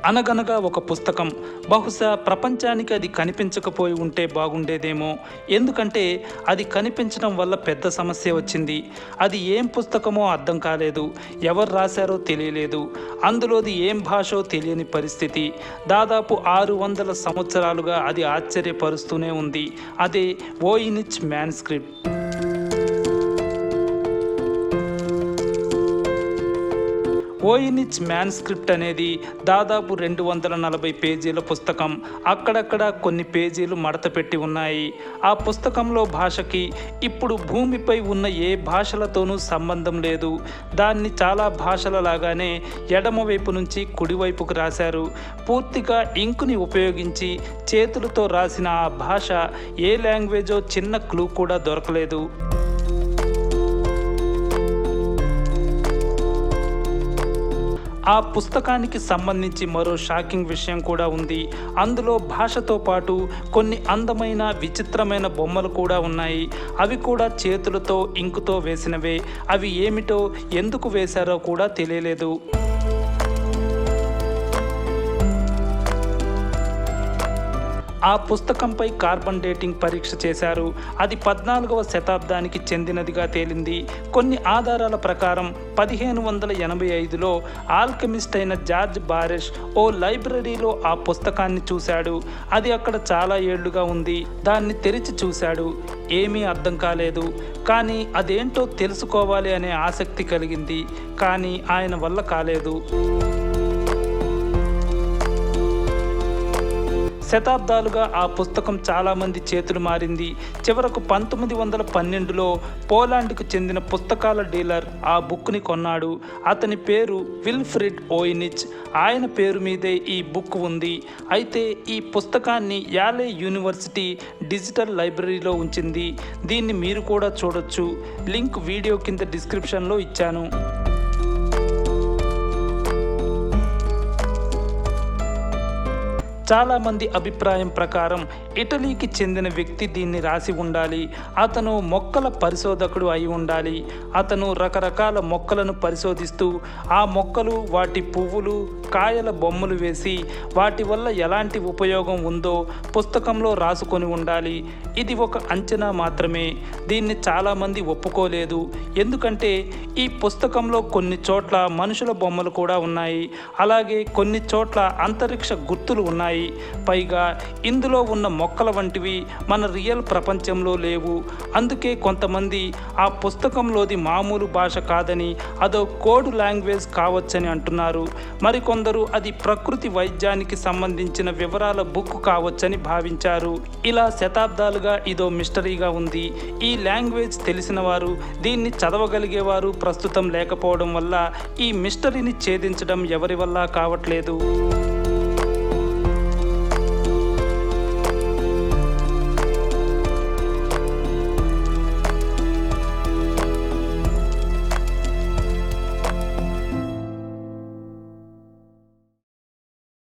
అనగనగా ఒక పుస్తకం. బహుశా ప్రపంచానికి అది కనిపించకపోయి ఉంటే బాగుండేదేమో. ఎందుకంటే అది కనిపించడం వల్ల పెద్ద సమస్య వచ్చింది. అది ఏం పుస్తకమో అర్థం కాలేదు, ఎవరు రాశారో తెలియలేదు, అందులోది ఏం భాషో తెలియని పరిస్థితి. దాదాపు 600 సంవత్సరాలుగా అది ఆశ్చర్యపరుస్తూనే ఉంది. అదే వోయినిచ్ మ్యాన్స్క్రిప్ట్. వోయినిచ్ మ్యాన్స్క్రిప్ట్ అనేది దాదాపు 240 పేజీల పుస్తకం. అక్కడక్కడ కొన్ని పేజీలు మడత పెట్టి ఉన్నాయి. ఆ పుస్తకంలో భాషకి ఇప్పుడు భూమిపై ఉన్న ఏ భాషలతోనూ సంబంధం లేదు. దాన్ని చాలా భాషల లాగానే ఎడమవైపు నుంచి కుడివైపుకు రాశారు. పూర్తిగా ఇంకుని ఉపయోగించి చేతులతో రాసిన ఆ భాష ఏ లాంగ్వేజో చిన్న క్లూ కూడా దొరకలేదు. ఆ పుస్తకానికి సంబంధించి మరో షాకింగ్ విషయం కూడా ఉంది. అందులో భాషతో పాటు కొన్ని అందమైన విచిత్రమైన బొమ్మలు కూడా ఉన్నాయి. అవి కూడా చేతులతో ఇంకుతో వేసినవే. అవి ఏమిటో ఎందుకు వేశారో కూడా తెలియలేదు. ఆ పుస్తకంపై కార్బన్ డేటింగ్ పరీక్ష చేశారు. అది 14వ శతాబ్దానికి చెందినదిగా తేలింది. కొన్ని ఆధారాల ప్రకారం 1585లో ఆల్కెమిస్ట్ అయిన జార్జ్ బారెష్ ఓ లైబ్రరీలో ఆ పుస్తకాన్ని చూశాడు. అది అక్కడ చాలా ఏళ్లుగా ఉంది. దాన్ని తెరిచి చూశాడు. ఏమీ అర్థం కాలేదు. కానీ అదేంటో తెలుసుకోవాలి అనే ఆసక్తి కలిగింది. కానీ ఆయన వల్ల కాలేదు. శతాబ్దాలుగా ఆ పుస్తకం చాలామంది చేతులు మారింది. చివరకు 1912లో పోలాండ్కు చెందిన పుస్తకాల డీలర్ ఆ బుక్ని కొన్నాడు. అతని పేరు విల్ఫ్రిడ్ వోయినిచ్. ఆయన పేరు మీదే ఈ బుక్ ఉంది. అయితే ఈ పుస్తకాన్ని యాలే యూనివర్సిటీ డిజిటల్ లైబ్రరీలో ఉంచింది. దీన్ని మీరు కూడా చూడొచ్చు. లింక్ వీడియో కింద డిస్క్రిప్షన్లో ఇచ్చాను. చాలామంది అభిప్రాయం ప్రకారం ఇటలీకి చెందిన వ్యక్తి దీన్ని రాసి ఉండాలి. అతను మొక్కల పరిశోధకుడు అయి ఉండాలి. అతను రకరకాల మొక్కలను పరిశోధిస్తూ ఆ మొక్కలు, వాటి పువ్వులు, కాయల బొమ్మలు వేసి వాటి వల్ల ఎలాంటి ఉపయోగం ఉందో పుస్తకంలో రాసుకొని ఉండాలి. ఇది ఒక అంచనా మాత్రమే. దీన్ని చాలామంది ఒప్పుకోలేదు. ఎందుకంటే ఈ పుస్తకంలో కొన్ని చోట్ల మనుషుల బొమ్మలు కూడా ఉన్నాయి. అలాగే కొన్ని చోట్ల అంతరిక్ష గుర్తులు ఉన్నాయి. పైగా ఇందులో ఉన్న మొక్కల వంటివి మన రియల్ ప్రపంచంలో లేవు. అందుకే కొంతమంది ఆ పుస్తకంలోది మామూలు భాష కాదని, అదో కోడ్ లాంగ్వేజ్ కావచ్చని అంటున్నారు. మరికొందరు అది ప్రకృతి వైద్యానికి సంబంధించిన వివరాల బుక్ కావచ్చని భావించారు. ఇలా శతాబ్దాలుగా ఇదో మిస్టరీగా ఉంది. ఈ లాంగ్వేజ్ తెలిసిన వారు, దీన్ని చదవగలిగేవారు ప్రస్తుతం లేకపోవడం వల్ల ఈ మిస్టరీని ఛేదించడం ఎవరి వల్ల కావట్లేదు.